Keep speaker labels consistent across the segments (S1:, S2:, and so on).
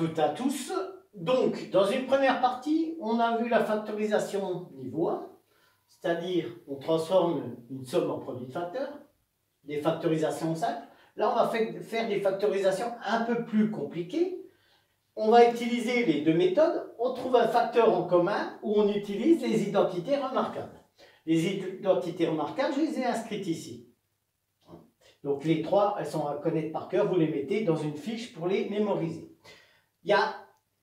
S1: toutes et à tous. Donc, dans une première partie, on a vu la factorisation niveau 1, c'est-à-dire on transforme une somme en produit de facteurs, des factorisations simples. Là, on va faire des factorisations un peu plus compliquées. On va utiliser les deux méthodes. On trouve un facteur en commun où on utilise les identités remarquables. Les identités remarquables, je les ai inscrites ici. Donc les trois, elles sont à connaître par cœur. Vous les mettez dans une fiche pour les mémoriser. Il y a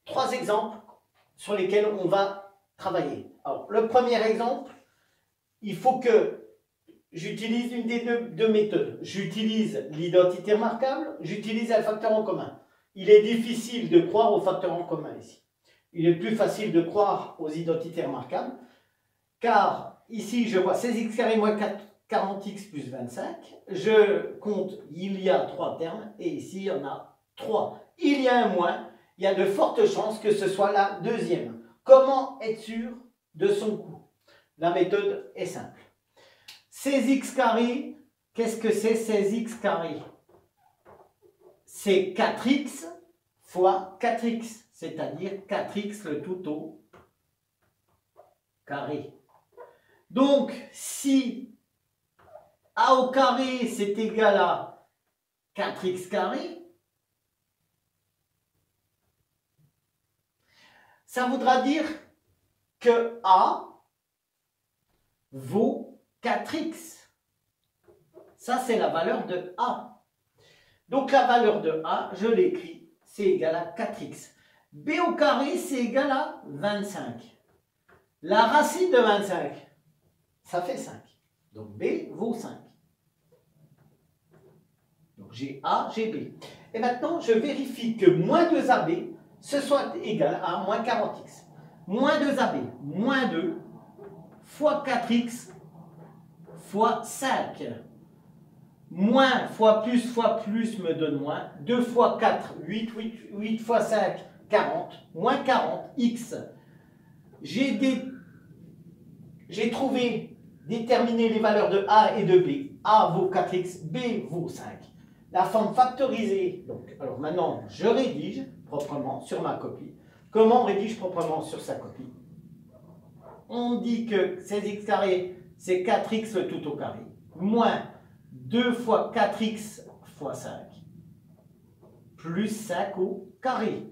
S1: trois exemples sur lesquels on va travailler. Alors, le premier exemple, il faut que j'utilise une des deux méthodes. J'utilise l'identité remarquable, j'utilise un facteur en commun. Il est difficile de croire aux facteurs en commun ici. Il est plus facile de croire aux identités remarquables, car ici je vois 16x carré moins 40x plus 25. Je compte, il y a trois termes, et ici il y en a 3. Il y a un moins, il y a de fortes chances que ce soit la deuxième. Comment être sûr de son coup? La méthode est simple. 16x carré, qu'est-ce que c'est 16x carré? C'est 4x fois 4x, c'est-à-dire 4x le tout au carré. Donc, si a au carré c'est égal à 4x carré, ça voudra dire que a vaut 4x. Ça, c'est la valeur de a. Donc la valeur de a, je l'écris, c'est égal à 4x. B au carré, c'est égal à 25. La racine de 25, ça fait 5. Donc B vaut 5. Donc j'ai A, j'ai B. Et maintenant, je vérifie que moins 2AB, ce soit égal à moins 40x. Moins 2AB, moins 2, fois 4x, fois 5. Moins fois plus me donne moins. 2 fois 4, 8. 8 fois 5, 40. Moins 40, x. J'ai trouvé, déterminé les valeurs de A et de B. A vaut 4x, B vaut 5. La forme factorisée. Donc, alors maintenant, je rédige proprement sur ma copie. Comment on rédige proprement sur sa copie? On dit que 16x carré, c'est 4x le tout au carré. Moins 2 fois 4x fois 5 plus 5 au carré.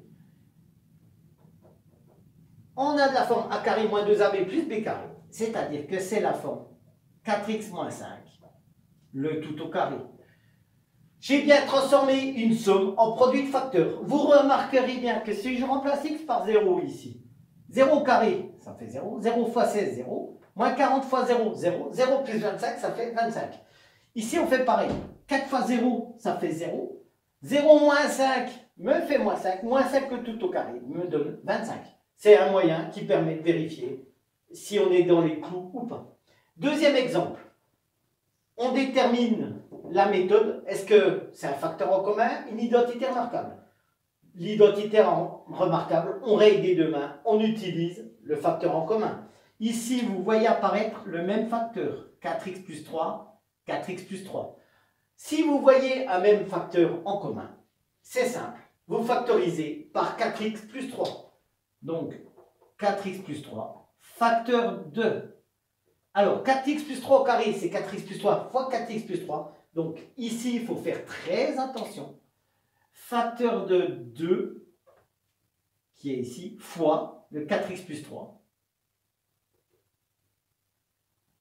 S1: On a de la forme a carré moins 2ab plus b carré. C'est-à-dire que c'est la forme 4x moins 5, le tout au carré. J'ai bien transformé une somme en produit de facteurs. Vous remarquerez bien que si je remplace x par 0 ici, 0 au carré, ça fait 0. 0 fois 16, 0. Moins 40 fois 0, 0. 0 plus 25, ça fait 25. Ici, on fait pareil. 4 fois 0, ça fait 0. 0 moins 5 me fait moins 5. Moins 5 que tout au carré me donne 25. C'est un moyen qui permet de vérifier si on est dans les clous ou pas. Deuxième exemple. On détermine la méthode. Est-ce que c'est un facteur en commun, une identité remarquable? L'identité remarquable, on règle des deux mains. On utilise le facteur en commun. Ici, vous voyez apparaître le même facteur. 4x plus 3. 4x plus 3. Si vous voyez un même facteur en commun, c'est simple. Vous factorisez par 4x plus 3. Donc, 4x plus 3, facteur 2. Alors, 4x plus 3 au carré, c'est 4x plus 3 fois 4x plus 3. Donc, ici, il faut faire très attention. Facteur de 2, qui est ici, fois le 4x plus 3.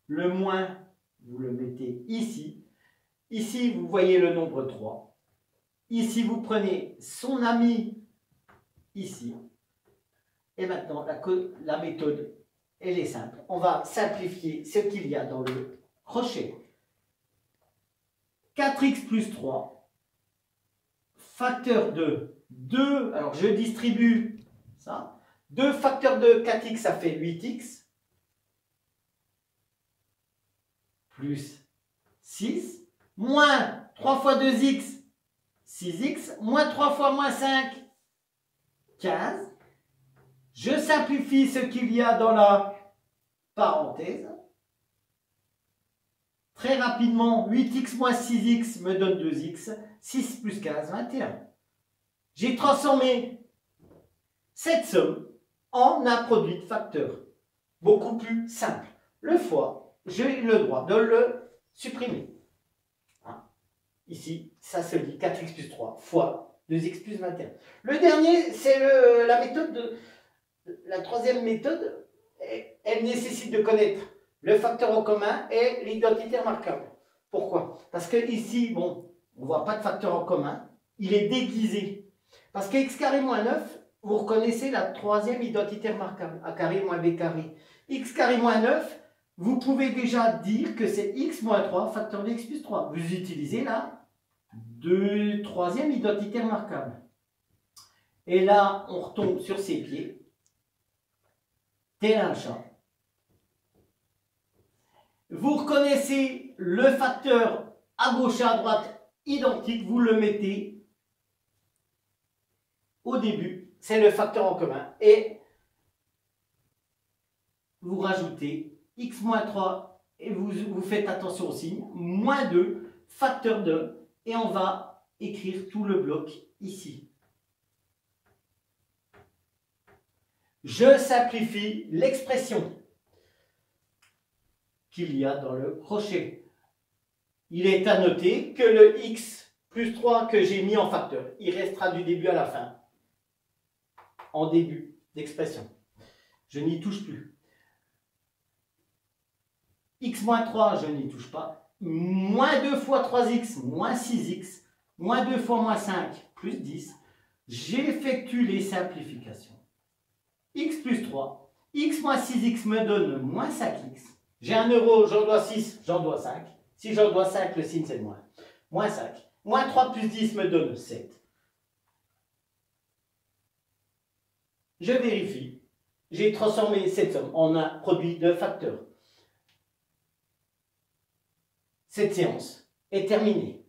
S1: Le moins, vous le mettez ici. Ici, vous voyez le nombre 3. Ici, vous prenez son ami ici. Et maintenant, la méthode, elle est simple. On va simplifier ce qu'il y a dans le crochet. 4x plus 3, facteur de 2. Alors, je distribue ça. 2 facteurs de 4x, ça fait 8x. Plus 6. Moins 3 fois 2x, 6x. Moins 3 fois moins 5, 15. Je simplifie ce qu'il y a dans la parenthèse. Très rapidement, 8x moins 6x me donne 2x. 6 plus 15, 21. J'ai transformé cette somme en un produit de facteurs. Beaucoup plus simple. Le fois, j'ai le droit de le supprimer. Hein? Ici, ça se lit 4x plus 3 fois 2x plus 21. Le dernier, c'est la méthode la troisième méthode. Elle nécessite de connaître le facteur en commun et l'identité remarquable. Pourquoi? Parce que ici, bon, on ne voit pas de facteur en commun. Il est déguisé. Parce que x carré moins 9, vous reconnaissez la troisième identité remarquable. A carré moins b carré. X carré moins 9, vous pouvez déjà dire que c'est x moins 3 facteur de x plus 3. Vous utilisez la troisième identité remarquable. Et là, on retombe sur ses pieds. Tel un chat. Vous reconnaissez le facteur à gauche et à droite identique, vous le mettez au début, c'est le facteur en commun, et vous rajoutez x moins 3, et vous faites attention au signe, moins 2, facteur de, et on va écrire tout le bloc ici. Je simplifie l'expression qu'il y a dans le crochet. Il est à noter que le x plus 3 que j'ai mis en facteur, il restera du début à la fin, en début d'expression. Je n'y touche plus. X moins 3, je n'y touche pas. Moins 2 fois 3x, moins 6x, moins 2 fois moins 5, plus 10. J'effectue les simplifications. X plus 3, x moins 6x me donne moins 5x. J'ai 1 euro, j'en dois 6, j'en dois 5. Si j'en dois 5, le signe c'est le moins. Moins 5. Moins 3 plus 10 me donne 7. Je vérifie. J'ai transformé cette somme en un produit de facteurs. Cette séance est terminée.